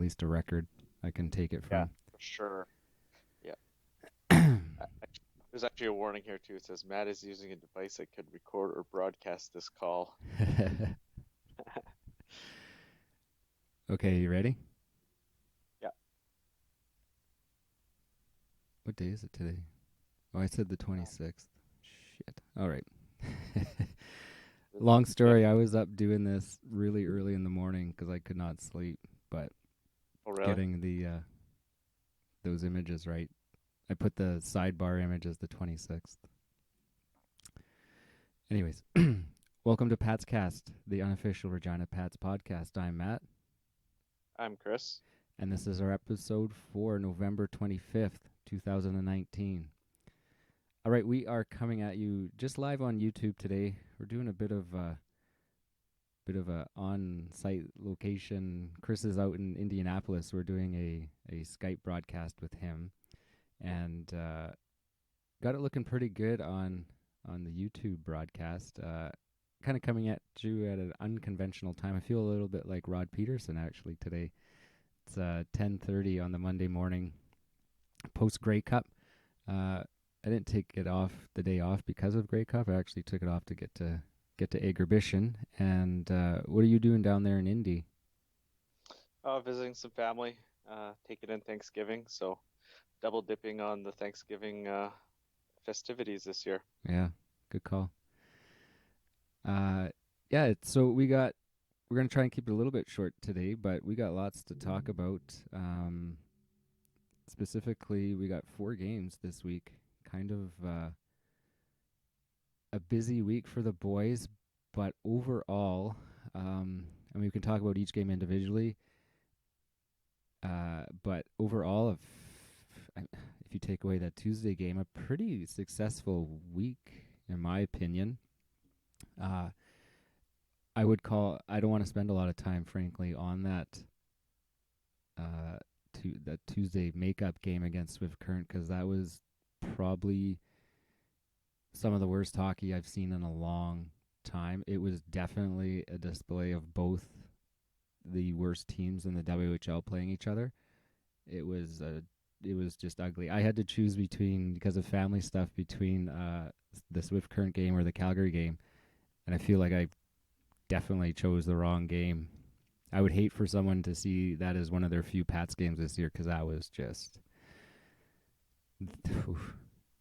least a record I can take it Yeah, from. for sure. Yeah. There's actually a warning here too. It says Matt is using a device that could record or broadcast this call. Okay, you ready? Yeah. What day is it today? Oh, I said the Um, 26th. Shit. All right. the Long fifth. story. I was up doing this really early in the morning because I could not sleep, but Oh, really? getting the those images right. I put the sidebar image as the 26th. Anyways, welcome to Pat's Cast, the unofficial Regina Pats podcast. I'm Matt, I'm Chris. and this is our episode for November 25th, 2019. All right, we are coming at you just live on YouTube today. We're doing a bit of a on-site location. Chris is out in Indianapolis. We're doing a Skype broadcast with him, and got it looking pretty good on the YouTube broadcast. Kind of coming at you at an unconventional time. I feel a little bit like Rod Peterson actually today. It's 10:30 on the Monday morning, post Grey Cup. I didn't take it off the day off because of Grey Cup. I actually took it off to get to Agribition. And what are you doing down there in Indy? Visiting some family, taking in Thanksgiving, so double dipping on the Thanksgiving festivities this year. Yeah, good call. Uh, yeah, so we're gonna try and keep it a little bit short today, but we got lots to talk about. Specifically, we got 4 games this week. Kind of a busy week for the boys, but overall, I mean, we can talk about each game individually. But overall, if you take away that Tuesday game, a pretty successful week, in my opinion. Uh, I would call. I don't want to spend a lot of time, frankly, on uh, that Tuesday makeup game against Swift Current because that was probably some of the worst hockey I've seen in a long time. It was definitely a display of both the worst teams in the WHL playing each other. It was it was just ugly. I had to choose between because of family stuff between the Swift Current game or the Calgary game, and I feel like I definitely chose the wrong game. I would hate for someone to see that as one of their few Pats games this year because that was just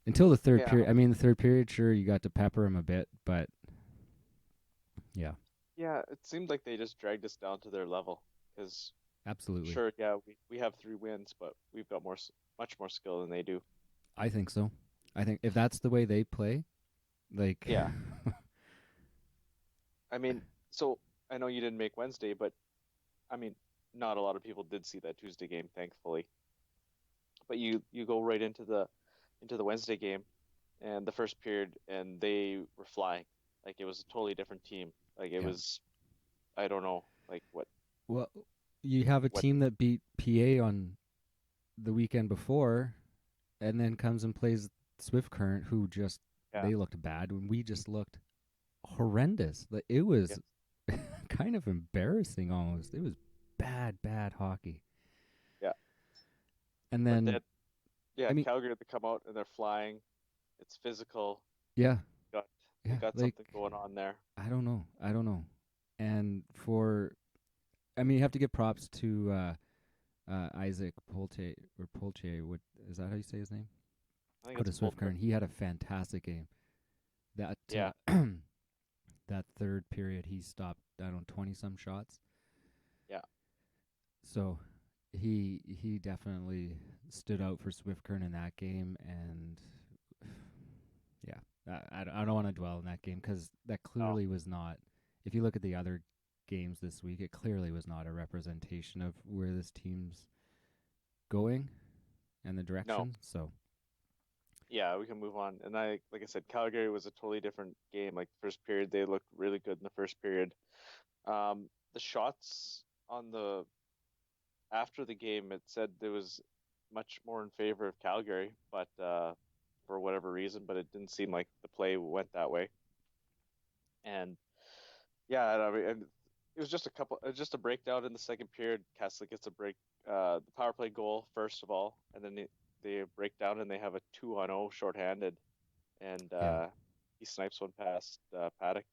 until the third Yeah, period. I mean, the third period, sure, you got to pepper him a bit, but yeah, yeah, it seemed like they just dragged us down to their level. Because absolutely. sure, yeah, we have 3 wins, but we've got much more skill than they do. I think so. I think if that's the way they play, like, Yeah, I mean, so I know you didn't make Wednesday, but I mean, not a lot of people did see that Tuesday game, thankfully. But you go right into the Wednesday game and the first period, and they were flying. Like it was a totally different team. Like it yeah. was, I don't know, like Well, you have a what, team that beat PA on the weekend before, and then comes and plays Swift Current, who just yeah, they looked bad, and we just looked horrendous. Like it yeah, was kind of embarrassing almost. It was bad hockey. yeah. And But then, that, yeah, I mean, Calgary they come out and they're flying. It's physical. yeah, Got they yeah, got like something going on there. I don't know. And for, I mean, you have to give props to Isaac Polche. What is that? How you say his name? I think Out it's of Swift Poulter. Current, he had a fantastic game. That Yeah, that third period, he stopped. I don't know 20 some shots. yeah, So he definitely stood out for Swift Current in that game, and yeah, I don't want to dwell on that game because that no, clearly was not. If you look at the other games this week, it clearly was not a representation of where this team's going and the no. direction. So Yeah, we can move on. And like I said, Calgary was a totally different game. Like first period, they looked really good in the first period. The shots on the after the game, it said there was much more in favor of Calgary, but for whatever reason, but it didn't seem like the play went that way. And yeah, I mean, and it was just just a breakdown in the second period. Catholic gets a break, the power play goal first of all, and then they break down and they have a 2-on-0 shorthanded, and Yeah. he snipes one past Paddock.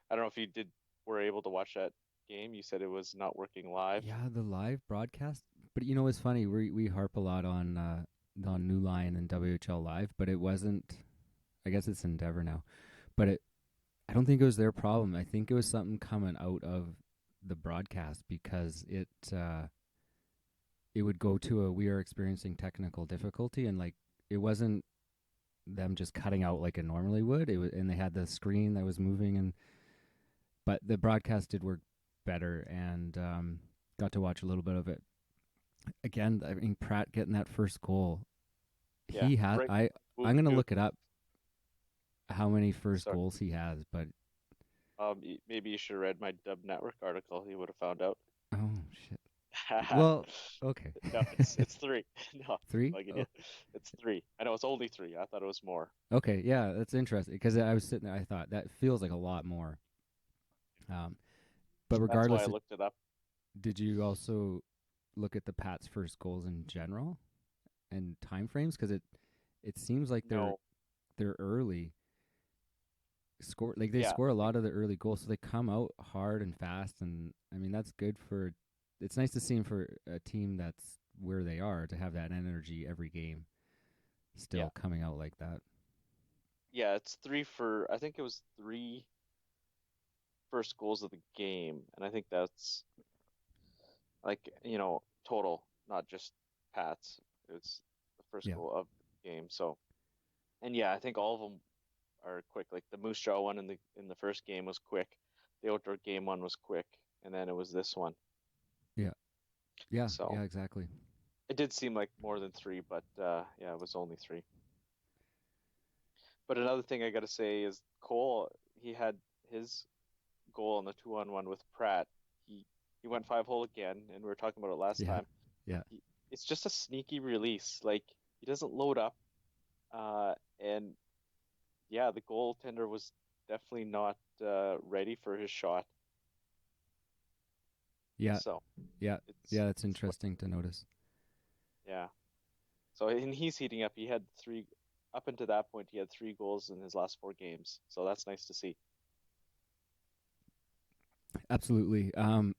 I don't know if you were able to watch that game. You said it was not working live. Yeah, the live broadcast. But you know what's funny? We harp a lot on New Line and WHL Live, but it wasn't. I guess it's Endeavor now, but I don't think it was their problem. I think it was something coming out of the broadcast because it would go to a we are experiencing technical difficulty, and like it wasn't them just cutting out like it normally would. It was, and they had the screen that was moving, and but the broadcast did work better, and got to watch a little bit of it again. I mean, Pratt getting that first goal, Yeah, he had. right move I'm gonna too. look it up how many first Sorry. goals he has, but Maybe you should have read my Dub Network article. You would have found out. oh shit. Well, okay. No, it's three. No, Three? bugging Oh, you. It's three. I know it's only three. I thought it was more. okay, yeah, that's interesting because I was sitting there. I thought that feels like a lot more. Um, but That's why I regardless, looked it up. did you also look at the Pats' first goals in general and time frames? Because it seems like No. they're early score like they Yeah. score a lot of the early goals, so they come out hard and fast. And I mean that's good for. It's nice to see them for a team that's where they are to have that energy every game, Yeah. still coming out like that. Yeah. It's three for. I think it was three first goals of the game, and I think that's like total, not just Pats. It's the first Yeah, goal of the game. So, and yeah, I think all of them are quick. Like the Moose Jaw one in the first game was quick. The outdoor game one was quick, and then it was this one. yeah, yeah, So yeah, exactly. it did seem like more than three, but yeah, it was only three. But another thing I got to say is Cole. He had his goal on the 2-on-1 with Pratt. He he went 5 hole again, and we were talking about it last Yeah, time. yeah, He, it's just a sneaky release. Like he doesn't load up, and yeah, the goaltender was definitely not ready for his shot. yeah, So yeah, it's yeah. That's it's what interesting to notice. yeah. So and he's heating up. He had three up until that point. He had 3 goals in his last 4 games. So that's nice to see. Absolutely.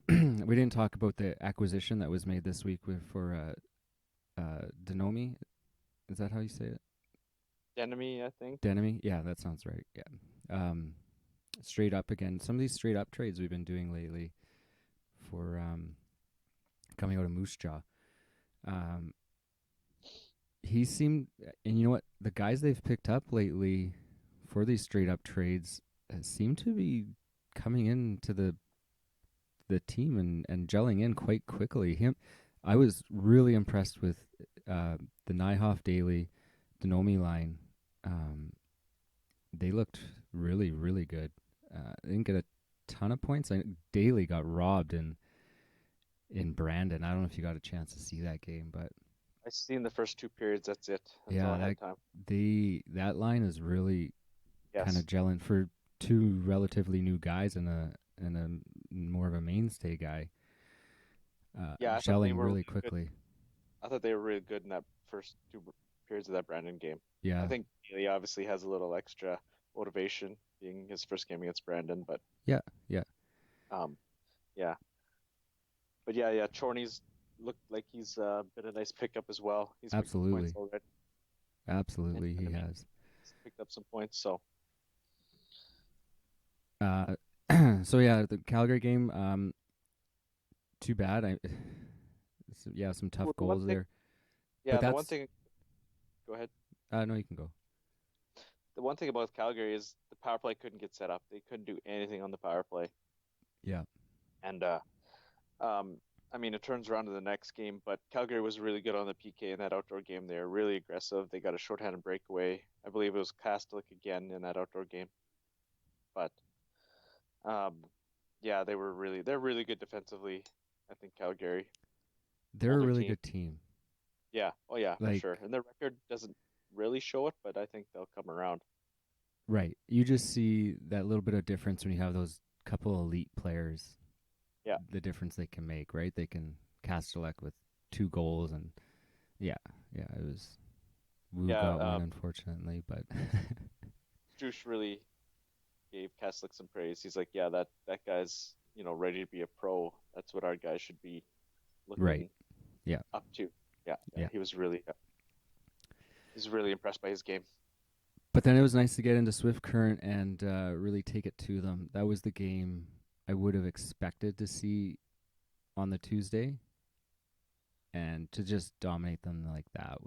We didn't talk about the acquisition that was made this week for Denomi. Is that how you say it? Enemy, I think. Denomi. Yeah, that sounds right. Yeah. Straight up again. Some of these straight up trades we've been doing lately for coming out of Moose Jaw. Um, he seemed, and you know what? The guys they've picked up lately for these straight up trades seem to be coming into the team and gelling in quite quickly. I was really impressed with the Nyhoff Daily Denomi line. Um, they looked really, really good. They didn't get a ton of points. Daly got robbed in Brandon. I don't know if you got a chance to see that game, but I seen the first 2 periods. That's it. That's all yeah, I had time. that line is really kind Yes. of gelling for two relatively new guys and a more of a mainstay guy, Yeah, I thought they gelling were really really good. quickly. I thought they were really good in that first 2 periods of that Brandon game. I Yeah, think he obviously has a little extra motivation being his first game against Brandon, but yeah, yeah. um, yeah, but yeah, Chorney's looked like he's been a nice pickup as well. He's picked up points Absolutely. already, and Absolutely, he Enemy has. has picked up some points. So Uh, so yeah, the Calgary game. Too bad. Yeah, some tough well, the one goals thing, there. But yeah, the one that's thing. Go ahead. no, you can go. The one thing about Calgary is the power play couldn't get set up. They couldn't do anything on the power play, Yeah, and Um, I mean, it turns around to the next game, but Calgary was really good on the PK in that outdoor game. They were really aggressive. They got a shorthanded breakaway. I believe it was Kastelik again in that outdoor game. But um, yeah, they're really good defensively. I think Calgary, they're a older really team. good team. Yeah, oh yeah, for Like sure. And their record doesn't really show it, but I think they'll come around. right, you just see that little bit of difference when you have those couple elite players Yeah, the difference they can make, right? They can Castellet with 2 goals, and yeah, yeah, it was Wu yeah. got one unfortunately, but Strush really gave Kaslik some praise. He's like, yeah, that guy's ready to be a pro. That's what our guys should be right, looking yeah, up to. Yeah, yeah. yeah. He was really impressed by his game. But then it was nice to get into Swift Current and really take it to them. That was the game I would have expected to see on the Tuesday, and to just dominate them like that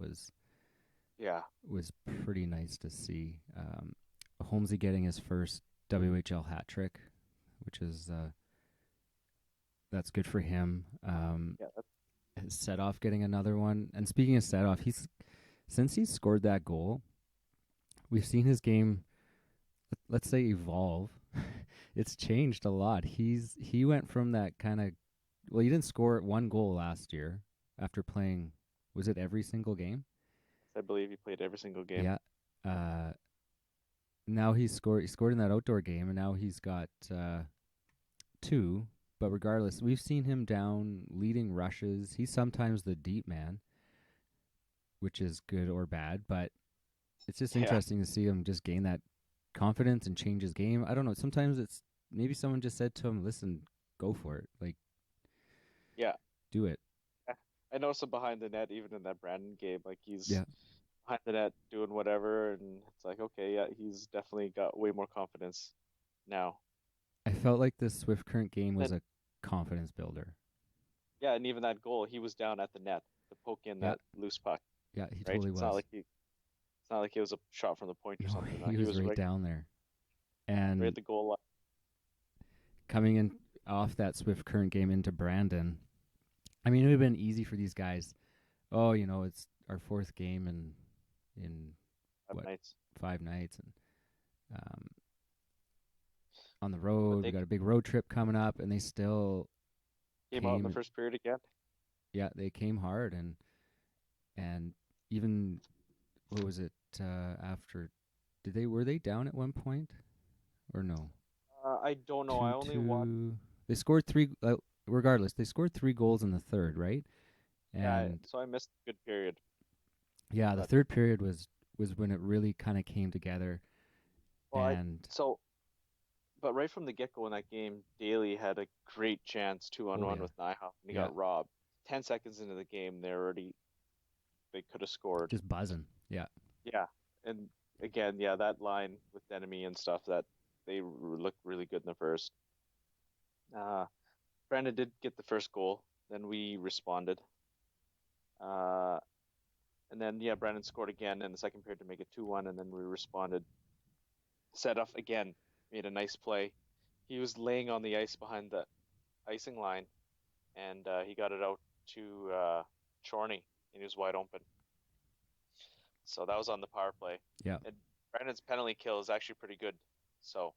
Yeah, was pretty nice to see. Holmesy getting his first WHL hat trick, which is that's good for him. yeah, Set off getting another one, and speaking of set off, he's since he scored that goal, we've seen his game. Let's say evolve. It's changed a lot. He went from that kind of well, he didn't score 1 goal last year after playing. Was it every single game? I believe he played every single game. Yeah. Uh, Now he scored. He scored in that outdoor game, and now he's got 2. But regardless, we've seen him down leading rushes. He's sometimes the deep man, which is good or bad. But it's just Yeah, interesting to see him just gain that confidence and change his game. I don't know. Sometimes it's maybe someone just said to him, "Listen, go for it. Like, yeah. do it." I noticed him behind the net, even in that Brandon game. Like he's Yeah. behind the net doing whatever, and it's like, okay, yeah, he's definitely got way more confidence now. I felt like this Swift Current game And was then, a confidence builder. yeah, and even that goal, he was down at the net to poke in Yeah. that loose puck, Yeah. He right? totally was. It's not like it was a shot from the point or No, something. No, he he was was right right, down there. right at And the goal line. coming in off that Swift Current game into Brandon, I mean, it would have been easy for these guys. Oh, it's our fourth game in Five what nights, 5 nights, and um, on the but road. We they got a big road trip coming up, and they still came out in the came. first period again. Yeah, they came hard, and even what was it after? Did they were they down at one point or no? I don't know. I Two only watched. two. They scored three. Regardless, they scored 3 goals in the third, right? Yeah, And so I missed a good period, yeah, the but third period was when it really kind of came together. well, I And so but right from the get-go in that game, Daly had a great chance two on oh one yeah, with Nyhoff, and he yeah, got robbed. 10 seconds into the game, they could have scored. just buzzing. Yeah, Yeah, and again, yeah, that line with Denemy and stuff that they looked really good in the first. Uh, Brandon did get the first goal, then we responded. Uh, and then yeah, Brandon scored again in the second period to make it 2-1, and then we responded. Set off again, made a nice play. He was laying on the ice behind the icing line, and he got it out to Chorney, and he was wide open. So that was on the power play. yeah, And Brandon's penalty kill is actually pretty good. So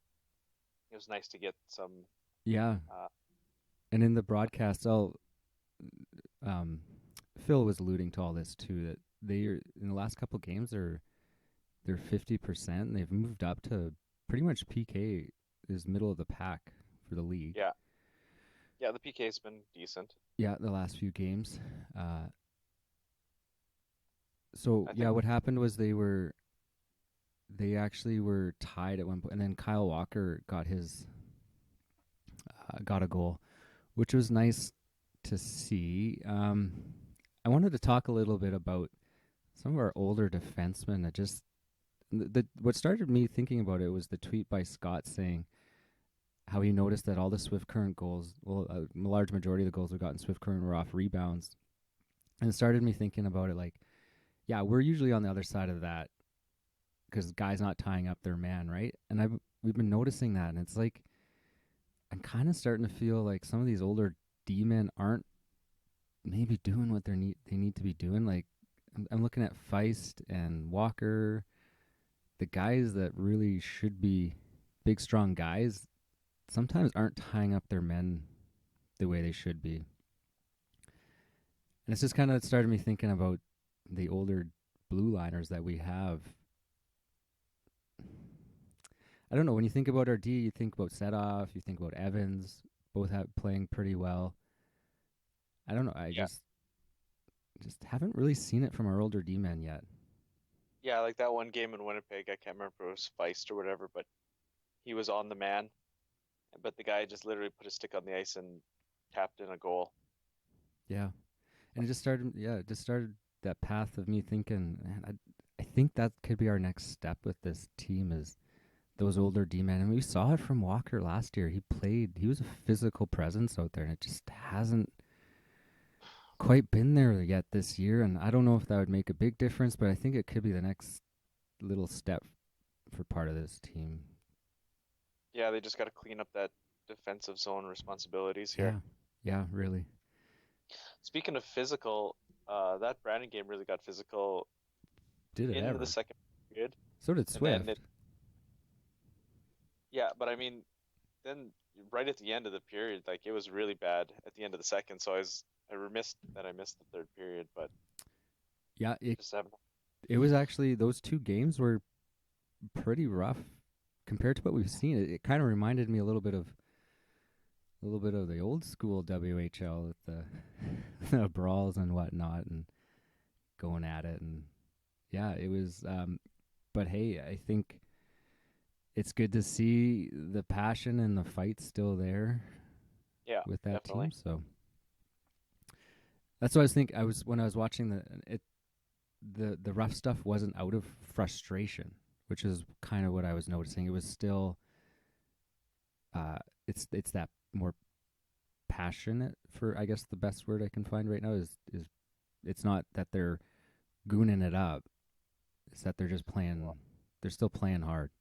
it was nice to get some. yeah. Uh, And in the broadcast, um, Phil was alluding to all this too. That they are in the last couple games they're 50%. And they've moved up to pretty much PK is middle of the pack for the league. yeah, yeah, the PK's been decent. Yeah, the last few games. So I yeah, think. what happened was they actually were tied at one point, and then Kyle Walker got a goal, which was nice to see. I wanted to talk a little bit about some of our older defensemen. What started me thinking about it was the tweet by Scott saying how he noticed that all the Swift Current goals, well, a large majority of the goals we got in Swift Current were off rebounds, and it started me thinking about it like, yeah, we're usually on the other side of that because guys not tying up their man, right? And we've been noticing that, and it's like I'm kind of starting to feel like some of these older D men aren't maybe doing what they need to be doing. Like I'm looking at Feist and Walker, the guys that really should be big, strong guys. Sometimes aren't tying up their men the way they should be, and it's just kind of started me thinking about the older blue liners that we have. I don't know. When you think about our D, you think about Setoff, you think about Evans, both have playing pretty well. I don't know. I Yeah, just haven't really seen it from our older D men yet. yeah, like that one game in Winnipeg, I can't remember if it was Feist or whatever, but he was on the man, but the guy just literally put his stick on the ice and tapped in a goal. Yeah, and it just started. Yeah, it just started that path of me thinking, man, I think that could be our next step with this team is those older D men, and we saw it from Walker last year. He played. He was a physical presence out there, and it just hasn't quite been there yet this year. And I don't know if that would make a big difference, but I think it could be the next little step for part of this team. Yeah, they just got to clean up that defensive zone responsibilities here. Yeah, yeah, really Speaking of physical, that Brandon game really got physical did it into the ever. second period, So did and then Swift. yeah, but I mean, then right at the end of the period, like it was really bad at the end of the second. So I missed that I missed the third period, but Yeah, just haven't. it was actually those two games were pretty rough compared to what we've seen. It kind of reminded me a little bit of the old school WHL with the, the brawls and whatnot and going at it. And yeah, it was. But hey, I think it's good to see the passion and the fight still there Yeah, with that definitely. team. So that's what I was thinking. I was when I was watching the rough stuff wasn't out of frustration, which is kind of what I was noticing. It was still uh, it's that more passionate for I guess the best word I can find right now is it's not that they're gooning it up. It's that they're just playing. Well, They're still playing hard.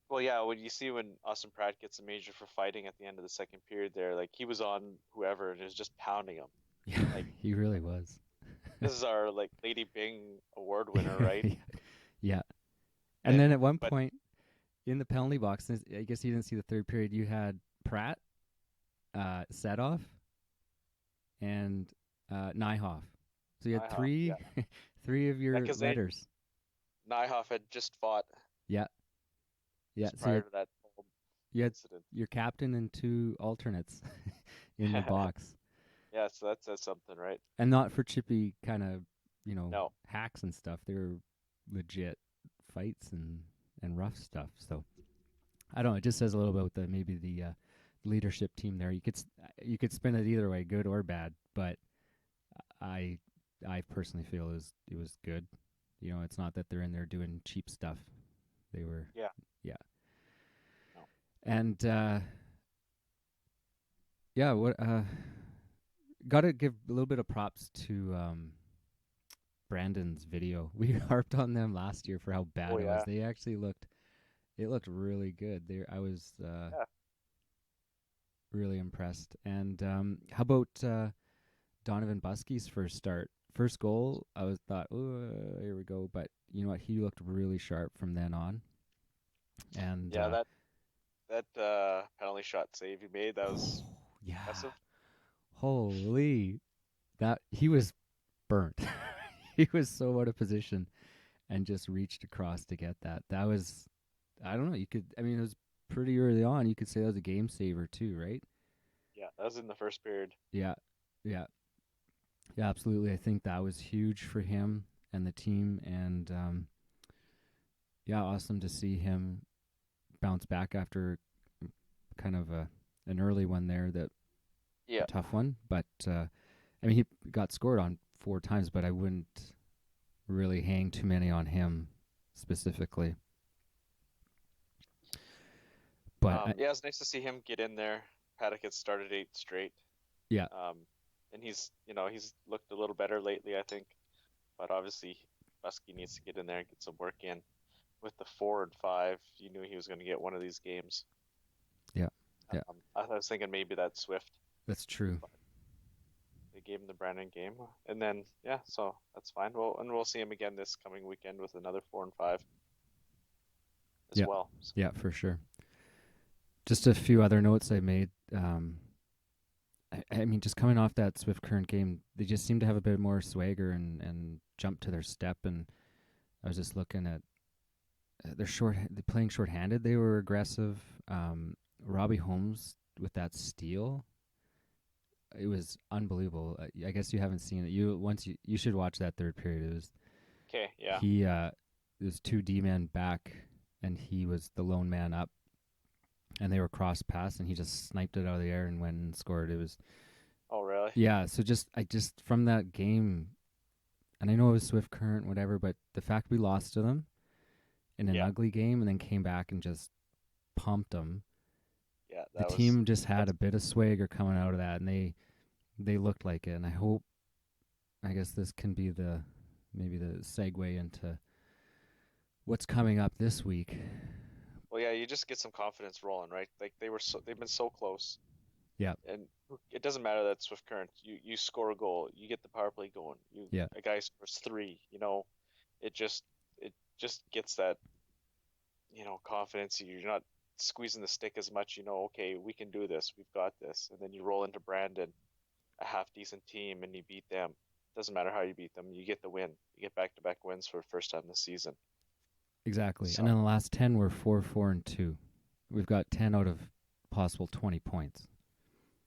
well, yeah, when you see when Austin Pratt gets a major for fighting at the end of the second period there, like he was on whoever and it was just pounding him. Yeah, Like he really was. this is our like Lady Bing award winner, right? Yeah, and then And at one but point in the penalty box, I guess you didn't see the third period. You had Pratt, Setoff, and Nyhoff. So you had Nyhoff, yeah, three of yeah, your because they letters. Nyhoff had just fought Yeah, yeah. just So prior to that whole you had incident. your captain and two alternates in the box, Yeah, so that says something, right? and not for chippy kind of No, hacks and stuff. They were legit fights and rough stuff. So I don't know. It just says a little about the maybe the leadership team there. You could spin it either way, good or bad. But I I personally feel it was good. It's not that they're in there doing cheap stuff. They were, yeah, yeah, no, and yeah. What got to give a little bit of props to Brandon's video. We harped on them last year for how oh bad it was. yeah, They actually looked. It looked really good. There, I was yeah. really impressed. And how about Donovan Buskey's first start, first goal? I was thought, oh, here we go. But you know what? He looked really sharp from then on. And Yeah, that penalty shot save he made, that was yeah, impressive. holy, that he was burnt. He was so out of position and just reached across to get that. That was, I don't know. You could, I mean, it was pretty early on. You could say that was a game saver too, right? Yeah, that was in the first period. Yeah, yeah, yeah, absolutely. I think that was huge for him and the team, and yeah, awesome to see him bounce back after kind of an early one there, that a Yeah. tough one. But I mean, he got scored on four times, but I wouldn't really hang too many on him specifically. But Yeah, it's nice to see him get in there. Paddock had started eight straight. yeah, Um, and he's looked a little better lately, I think. But obviously, Buskey needs to get in there and get some work in. With the 4 and 5, you knew he was going to get one of these games. yeah, yeah, I was thinking maybe that's Swift, that's true. but they gave him the Brandon game, and then yeah, so that's fine. We'll see him again this coming weekend with another 4 and 5 as Yeah, well. So, yeah, for sure. Just a few other notes I made. I mean, just coming off that Swift Current game, they just seem to have a bit more swagger and jump to their step. And I was just looking at they're playing shorthanded. They were aggressive. Robbie Holmes with that steal, it was unbelievable. I guess you haven't seen it. You should watch that third period. It was Okay, yeah. he there's two D men back, and he was the lone man up, and they were cross pass, and he just sniped it out of the air and went and scored. It was Oh, really? yeah. So just from that game, and I know it was Swift Current, whatever, but the fact we lost to them in an Yeah, ugly game and then came back and just pumped them. yeah. The That was team just had that's a bit of swagger coming out of that, and they looked like it. And I guess this can be the maybe the segue into what's coming up this week. well, yeah. You just get some confidence rolling, right? Like they've been so close, Yeah, and it doesn't matter that Swift Current. You score a goal, you get the power play going. yeah, A guy scores three. It just gets that confidence. You're not squeezing the stick as much. Okay, we can do this. We've got this. And then you roll into Brandon, a half decent team, and you beat them. Doesn't matter how you beat them, you get the win. You get back-to-back wins for the first time this season. exactly. And So, then the last 10 were 4-4-2. We've got 10 out of possible 20 points.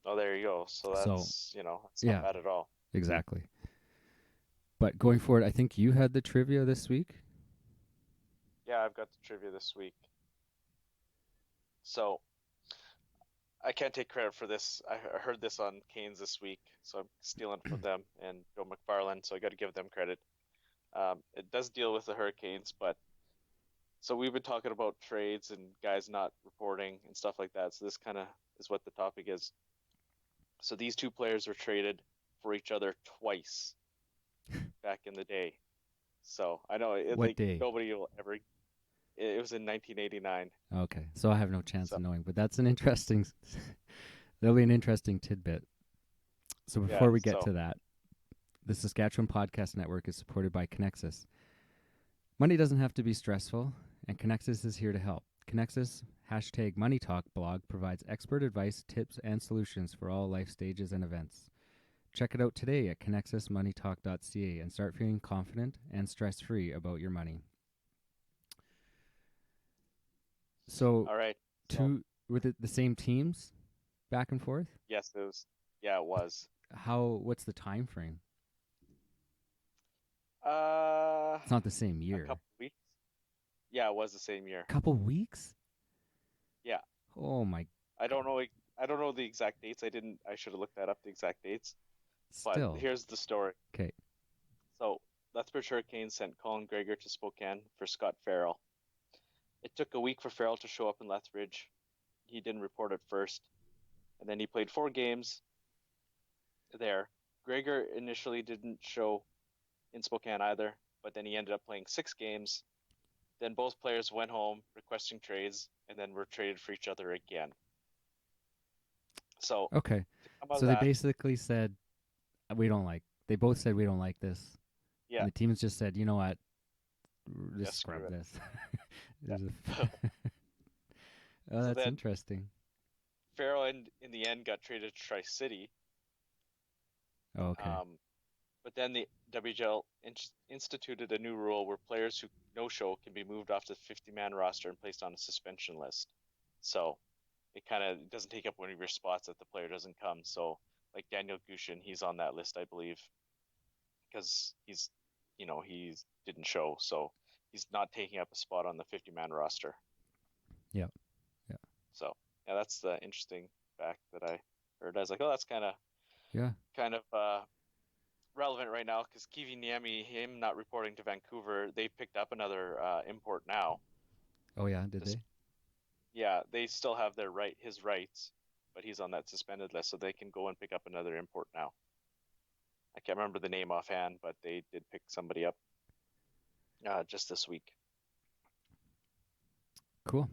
oh, there you go. So So that's not yeah, bad at all. exactly. But going forward, I think you had the trivia this week. Yeah, I've got the trivia this week. So I can't take credit for this. I heard this on Canes this week, so I'm stealing from them and Joe McFarland. So I got to give them credit. It does deal with the Hurricanes, but so we've been talking about trades and guys not reporting and stuff like that. So this kind of is what the topic is. So these two players were traded for each other twice back in the day. So I know What day? nobody will ever. It was in 1989. Okay, so I have no chance So of knowing, but that's an interesting. That'll be an interesting tidbit. So yeah. before we get So to that, the Saskatchewan Podcast Network is supported by Connexus. Money doesn't have to be stressful, and Connexus is here to help. Connexus #Money Talk blog provides expert advice, tips, and solutions for all life stages and events. Check it out today at connexusmoneytalk.ca and start feeling confident and stress-free about your money. So, all right. So two with the same teams back and forth. yes, it was. Yeah, it was. What's the time frame? Uh, It's not the same a year. couple weeks. Yeah, it was the same year. Couple weeks? Yeah, Oh my I god. don't know. I don't know the exact dates. I didn't. I should have looked that up the exact dates. But Still. here's the story. Okay. So Lethbridge Hurricanes sent Colin Gregor to Spokane for Scott Farrell. It took a week for Farrell to show up in Lethbridge. He didn't report at first, and then he played 4 games there. Gregor initially didn't show in Spokane either, but then he ended up playing 6 games. Then both players went home requesting trades and then were traded for each other again. So Okay. to come out of So they that, basically said they both said we don't like this. yeah, And the teams just said, "You know what? yeah, Just screw scrub it. this." Yeah. Oh, So that's then interesting. Farrell in the end got traded to Tri City. Oh, okay. But then the WGL instituted a new rule where players who no show can be moved off the 50-man roster and placed on a suspension list. So it kind of doesn't take up one of your spots if the player doesn't come. So like Daniel Gushin, he's on that list, I believe, because he didn't show, so he's not taking up a spot on the 50-man roster. Yeah. Yeah. So yeah, that's the interesting fact that I heard. I was like, oh, that's Yeah. kind of relevant right now because Kiwi Niemi, him not reporting to Vancouver, they picked up another import now. Oh yeah, did This, they? yeah, they still have his rights, but he's on that suspended list, so they can go and pick up another import now. I can't remember the name offhand, but they did pick somebody up just this week. Cool.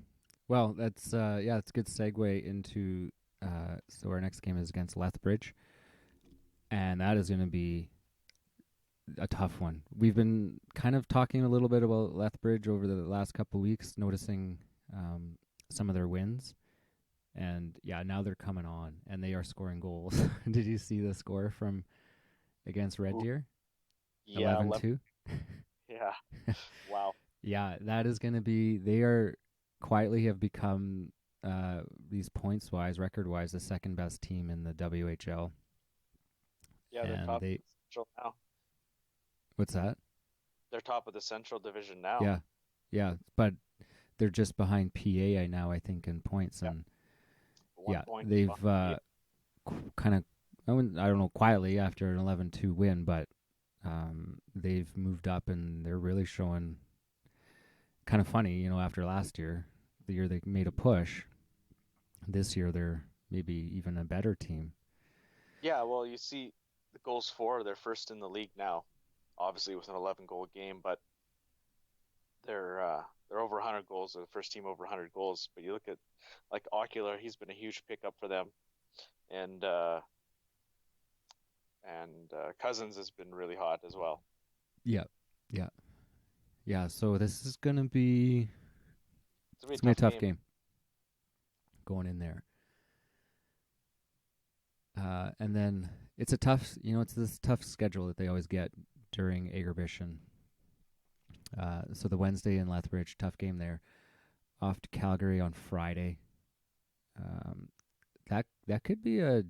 Well, that's yeah, it's a good segue into so our next game is against Lethbridge, and that is going to be a tough one. We've been kind of talking a little bit about Lethbridge over the last couple of weeks, noticing some of their wins, and yeah, now they're coming on and they are scoring goals. Did you see the score from against Red Ooh, Deer? yeah, 11-2. yeah, wow. Yeah, that is going to be. They are quietly have become these points wise, record wise, the second best team in the WHL, Yeah, they're and top of they the Central now. what's that? They're top of the Central Division now. Yeah, yeah, but they're just behind PA now, I think, in points, Yeah, and one yeah, point they've behind you. kind of I don't know quietly after an 11-2 win, but they've moved up and they're really showing kind of funny, after last year, the year they made a push. This year they're maybe even a better team. Yeah, well, you see the goals for, they're first in the league now, obviously with an 11 goal game, but they're over 100 goals. They're the first team over 100 goals. But you look at like Ocular, he's been a huge pickup for them, and Cousins has been really hot as well. Yeah, yeah, yeah. So this is It's gonna be a it's gonna be a tough tough game. game going in there. And then it's a tough, it's this tough schedule that they always get during Agerbition. So the Wednesday in Lethbridge, tough game there. Off to Calgary on Friday. Um, that could be a.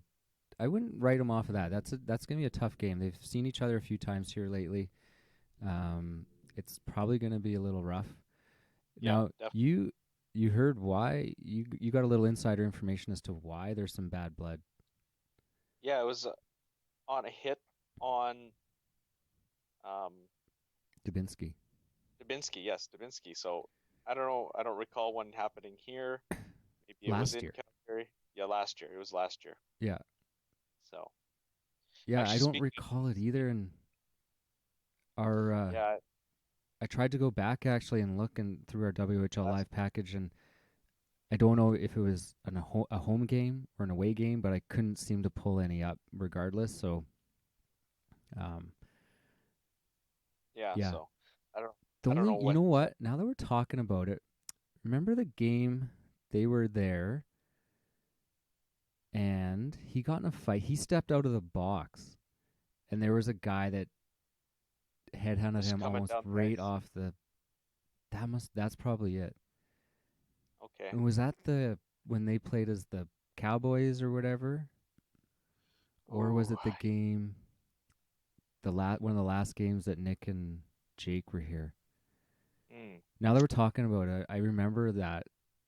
I wouldn't write them off of that. That's gonna be a tough game. They've seen each other a few times here lately. Um, it's probably gonna be a little rough. Yeah, Now definitely. you heard why you got a little insider information as to why there's some bad blood. Yeah, it was on a hit on um, Dubinsky Dubinsky. Yes, Dubinsky. So I don't know. I don't recall one happening here. Maybe it was last in year. Calgary. Yeah, last year. It was last year. Yeah, So yeah. I actually, don't speaking, recall it either. And our yeah, I tried to go back actually and look and through our WHL last live package, and I don't know if it was a home game or an away game, but I couldn't seem to pull any up regardless. So, um, yeah. yeah. So I don't The I don't only, know you what know what? Now that we're talking about it, remember the game they were there and he got in a fight. He stepped out of the box and there was a guy that headhunted just him coming almost down the right ice. off the. That's probably it. Okay. And was that when they played as the Cowboys or whatever, or was Ooh. it the game one of the last games that Nick and Jake were here? Mm, Now that we're talking about it, I remember that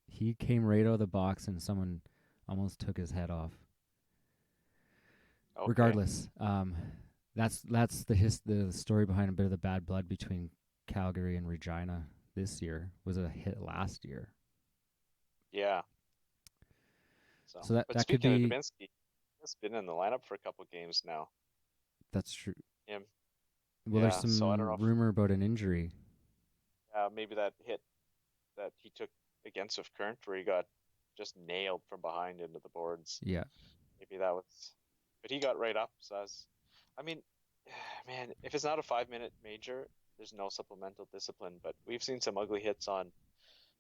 he came right out of the box and someone almost took his head off. okay. Regardless, that's the story behind a bit of the bad blood between Calgary and Regina this year. Was a hit last year, Yeah. So, so that but that could speaking of be Dubinsky, he's been in the lineup for a couple games now. that's true. Him. Well, there's Yeah. So I don't know some if rumor about an injury. maybe that hit that he took against with Current where he got just nailed from behind into the boards. Yeah, Maybe that was, but he got right up. So I mean, man, if it's not a 5 minute major, there's no supplemental discipline. But we've seen some ugly hits on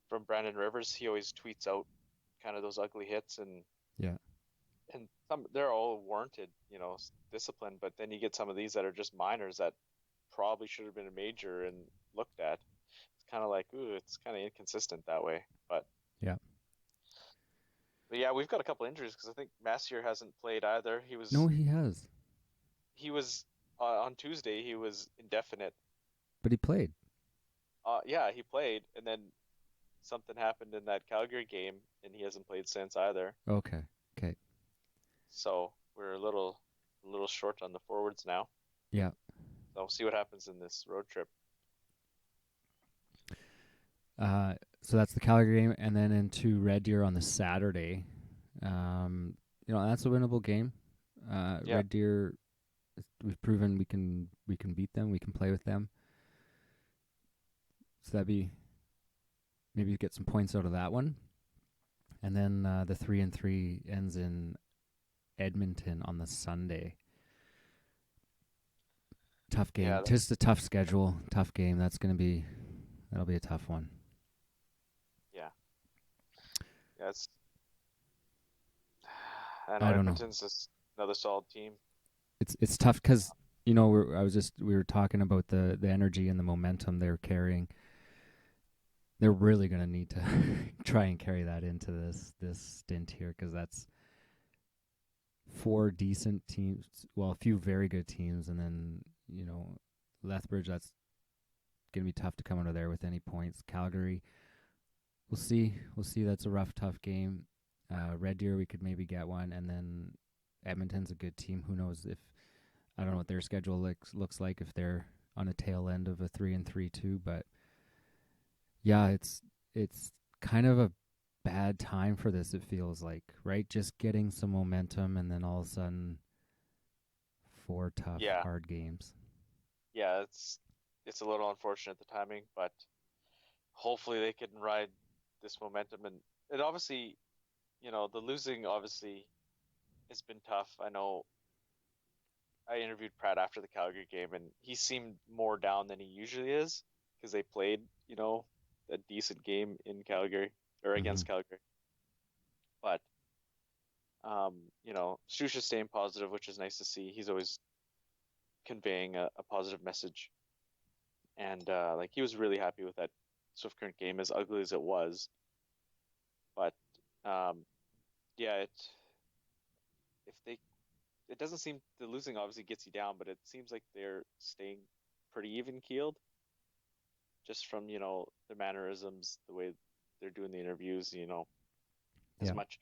from Brandon Rivers. He always tweets out kind of those ugly hits, yeah, and some they're all warranted, discipline. But then you get some of these that are just minors that probably should have been a major and looked at. It's kind of like, ooh, it's kind of inconsistent that way. yeah. But yeah, we've got a couple injuries because I think Massier hasn't played either. He No, was he has, he was on Tuesday. He was indefinite. but he played. Yeah, he played, and then something happened in that Calgary game, and he hasn't played since either. Okay, okay, So we're a little short on the forwards now. yeah. So we'll see what happens in this road trip. So that's the Calgary game, and then into Red Deer on the Saturday. Um, that's a winnable game. Yeah, Red Deer, we've proven we can beat them. We can play with them. So that'd be maybe get some points out of that one. And then the 3-3 ends in Edmonton on the Sunday. Tough game. yeah, Just a tough schedule. Tough game. That'll be a tough one. yeah, yeah. I know I don't know. Edmonton's just another solid team. It's tough because we were talking about the energy and the momentum they're carrying. they're really going to need to try and carry that into this stint here, because that's four decent teams. Well, a few very good teams, and then Lethbridge. That's going to be tough to come out of there with any points. Calgary, we'll see. We'll see. That's a rough, tough game. Red Deer, we could maybe get one, and then Edmonton's a good team. Who knows if I don't know what their schedule looks like if they're on a tail end of a 3-3 too. But yeah, it's kind of a bad time for this. It feels like, right? Just getting some momentum, and then all of a sudden, four tough, Yeah, hard games. yeah, it's a little unfortunate the timing, but hopefully they can ride this momentum. And it obviously, the losing obviously has been tough. I know I interviewed Pratt after the Calgary game, and he seemed more down than he usually is because they played, a decent game in Calgary or Mm-hmm. against Calgary. But Shusha's staying positive, which is nice to see. He's always conveying a positive message, and like he was really happy with that Swift Current game, as ugly as it was. But um, yeah, if they it doesn't seem the losing obviously gets you down, but it seems like they're staying pretty even keeled just from their mannerisms, the way they're doing the interviews. As Yeah, much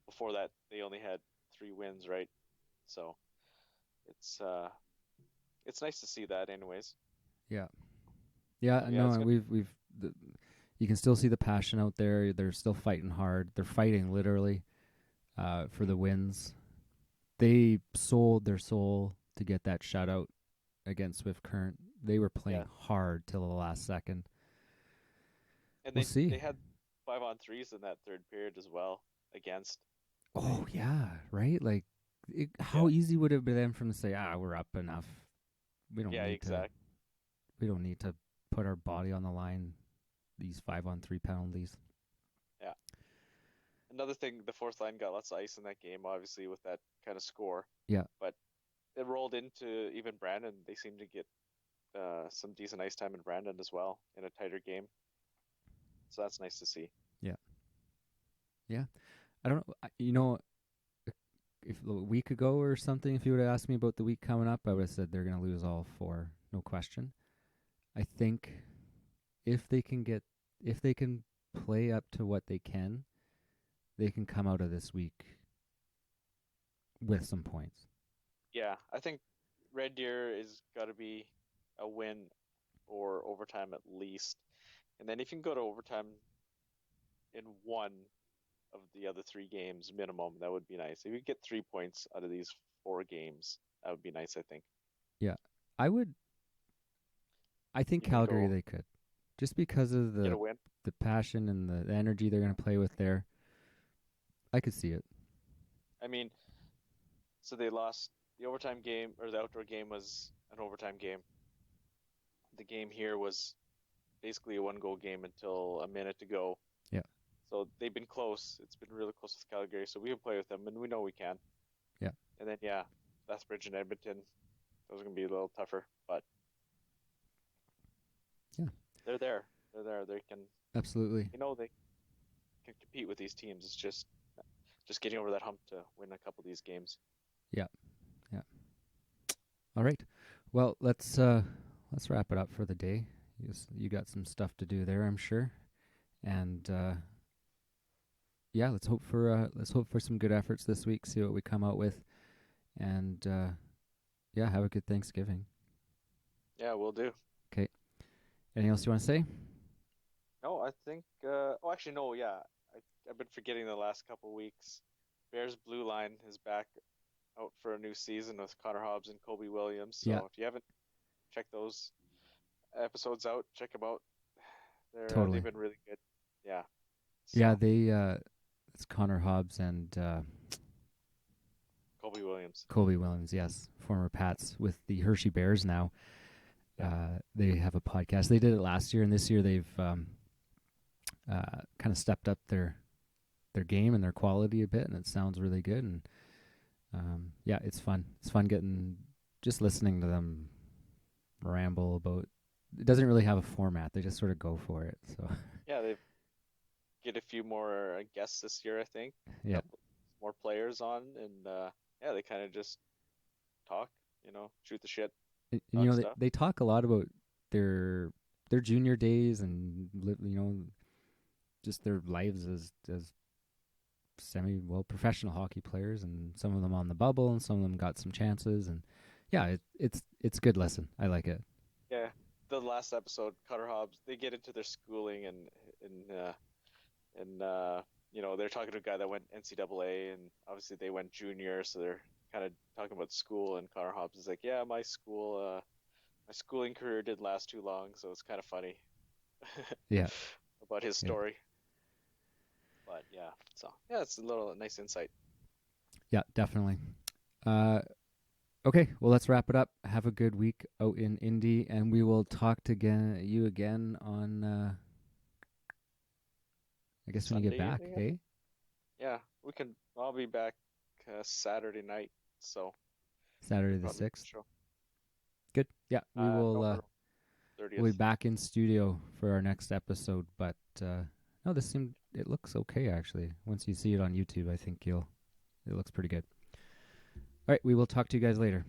before that they only had 3 wins, right? So it's uh it's nice to see that, anyways. yeah, yeah. So yeah, it's No, gonna we've the, you can still see the passion out there. They're still fighting hard. They're fighting literally for mhm. the wins. They sold their soul to get that shutout against Swift Current. They were Yeah, playing hard till the last second. and We'll they see. had 5-on-3s in that third period as well against like Oh yeah, right. Like, how yeah, easy would it be then for them to say, we're up enough. We don't yeah, need to. exact. We don't need to put our body on the line. These 5-on-3 penalties. Yeah, another thing, the fourth line got lots of ice in that game, obviously with that kind of score, Yeah, but it rolled into even Brandon. They seemed to get some decent ice time in Brandon as well in a tighter game, so that's nice to see. yeah, yeah. I don't know. You know, if a week ago or something, if you would have asked me about the week coming up, I would have said they're going to lose all four, no question. I think if they can get, if they can play up to what they can come out of this week with some points. Yeah, I think Red Deer is got to be a win or overtime at least, and then if you can go to overtime in one of the other 3 games minimum, that would be nice. If you get 3 points out of these 4 games, that would be nice, I think. Yeah, I would. I think You can Calgary go they could, just because of get a win. the passion and the energy they're going to play with there. I could see it. I mean, so they lost the overtime game, or the outdoor game was an overtime game. The game here was basically a 1 goal game until a minute to go. Yeah, So they've been close. It's been really close with Calgary. So we can play with them, and we know we can. yeah, And then yeah, Lethbridge and Edmonton, those are gonna be a little tougher, but yeah. they're there. They're there. They can, Absolutely. they can compete with these teams. It's just getting over that hump to win a couple of these games. Yeah, yeah. All right. Well, let's wrap it up for the day. You got some stuff to do there, I'm sure. And yeah, let's hope for some good efforts this week. See what we come out with, and yeah, have a good Thanksgiving. Yeah, we'll do. Okay. Anything else you want to say? No, I think. Oh, actually, no. Yeah, I've been forgetting the last couple weeks. Bears Blue Line is back out for a new season with Connor Hobbs and Colby Williams. Yeah, So if you haven't checked those episodes out, check them out. They've totally. been really good. Yeah. Yeah, So they it's Connor Hobbs and Colby Williams. Colby Williams. Yes, former Pats with the Hershey Bears now. Yeah. They have a podcast. They did it last year, and this year they've kind of stepped up their game and their quality a bit, and it sounds really good. And yeah, it's fun. It's fun getting just listening to them ramble about it doesn't really have a format. They just sort of go for it. So Yeah, they get a few more guests this year, I think. A yeah, couple more players on, and yeah, they kind of just talk, shoot the shit, and talk they, stuff. they talk a lot about their their junior days and just their lives as semi well professional hockey players, and some of them on the bubble, and some of them got some chances, and yeah, it's a good lesson. I like it. Yeah, the last episode, Cutter Hobbs, they get into their schooling and they're talking to a guy that went NCAA, and obviously they went junior, so they're kind of talking about school. And Connor Hobbs is like, "Yeah, my schooling career didn't last too long, so it's kind of funny Yeah, about his yeah, story." But yeah, so yeah, it's a little nice insight. yeah, definitely. Uh, okay, well let's wrap it up. Have a good week out in Indy, and we will talk to you again on I guess when you get Sunday back. evening, I Hey, think. Yeah, we can. I'll be back Saturday night, so we Saturday can the probably 6th. show. Good. Yeah, we will. November We'll be 30th. back in studio for our next episode. But no, it looks okay actually. Once you see it on YouTube, I think you'll it looks pretty good. All right, we will talk to you guys later.